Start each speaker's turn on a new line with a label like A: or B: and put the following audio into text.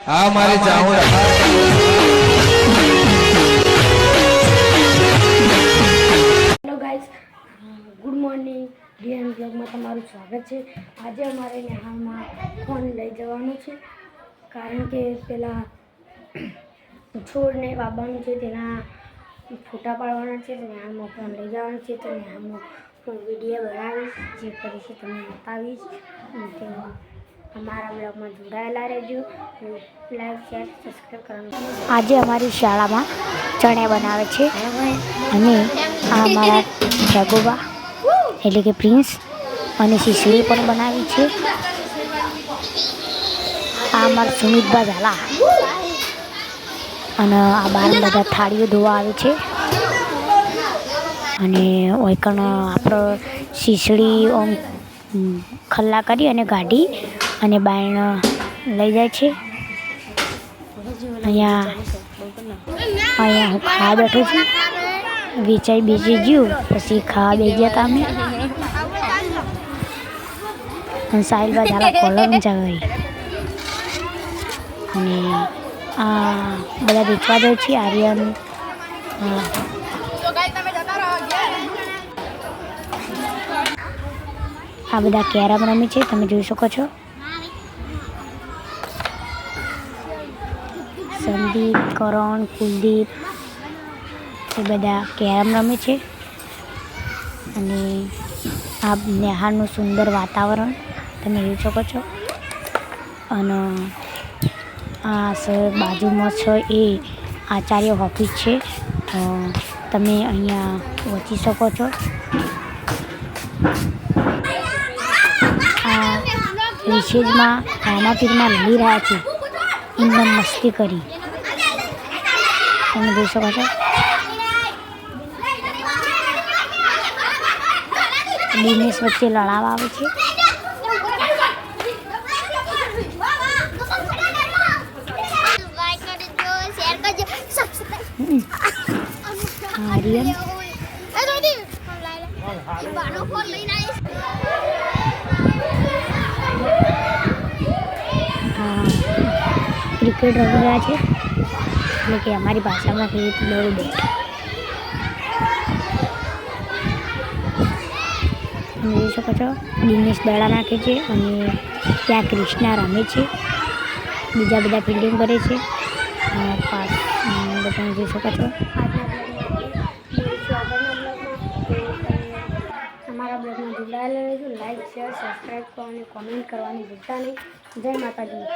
A: हाँ मारे जाऊँ
B: hello guys, good morning DN બ્લોગમાં તમારું સ્વાગત છે। આજે અમારે નેહાળમાં ફોન લઈ જવાનો છે, કારણ કે પેલા છોડને બાબાનું છે તેના ફોટા પાડવાના છે। તો નેહાળમાં ફોન લઈ જવાનો છે, તો નેહાળમાં હું વિડીયો બનાવીશ, જે કરીશ તમને બતાવીશ। તો અમારા બ્લોગમાં જોડાયેલા રહેજો, લાઈક શેર સબસ્ક્રાઈબ કરવાનું। આજે અમારી શાળામાં ચણે બનાવે છે અને આ અમારા જાગોબા એટલે કે પ્રિન્સ અને શીશડી પણ બનાવી છે। આ અમારા સુમિતભા ઝાલા અને આ બાર બધા થાળીઓ ધોવા આવે છે અને ઓયકણ આપણો શીશડી ઓમ ખલ્લા કરી અને ગાડી અને બાયણ લઈ જાય છે। અહીંયા હું ખાવા બેઠો છું, વેચાઈ બેસી ગયું પછી ખાવા બેસી ગયા હતા અમે અને સાહિલબા ઝાલા કોલમ જવાઈ અને આ બધા વેચવા જાય છે। આર્યન આ બધા કેરમ રમે છે, તમે જોઈ શકો છો। સંદીપ, કરણ, કુલદીપ એ બધા કેરમ રમે છે અને આ નેહાળનું સુંદર વાતાવરણ તમે જોઈ શકો છો। અને આ બાજુમાં છે એ આચાર્ય ઓફિસ છે, તમે અહીંયા પહોંચી શકો છો। આ રિસેસમાં રામાપીરમાં લઈ રહ્યા છે, એકદમ મસ્તી કરી તમે જોઈ શકો છો। દિનેશ વચ્ચે લડાવા આવે છે। આર્યન ક્રિકેટ રમી રહ્યા છે, એટલે કે અમારી ભાષામાં કહીએ તો દડો બેટ તમે જોઈ શકો છો। દિનેશ દડા નાખે છે અને ત્યાં કૃષ્ણા રમે છે, બીજા બધા ફિલ્ડિંગ કરે છે। તમે જોઈ શકો છો। અમારા બ્લોગમાં જોડાયેલા રહેજો, લાઈક શેર સબસ્ક્રાઈબ કરો અને કોમેન્ટ કરવાની ભૂલતા નહીં। જય માતાજી।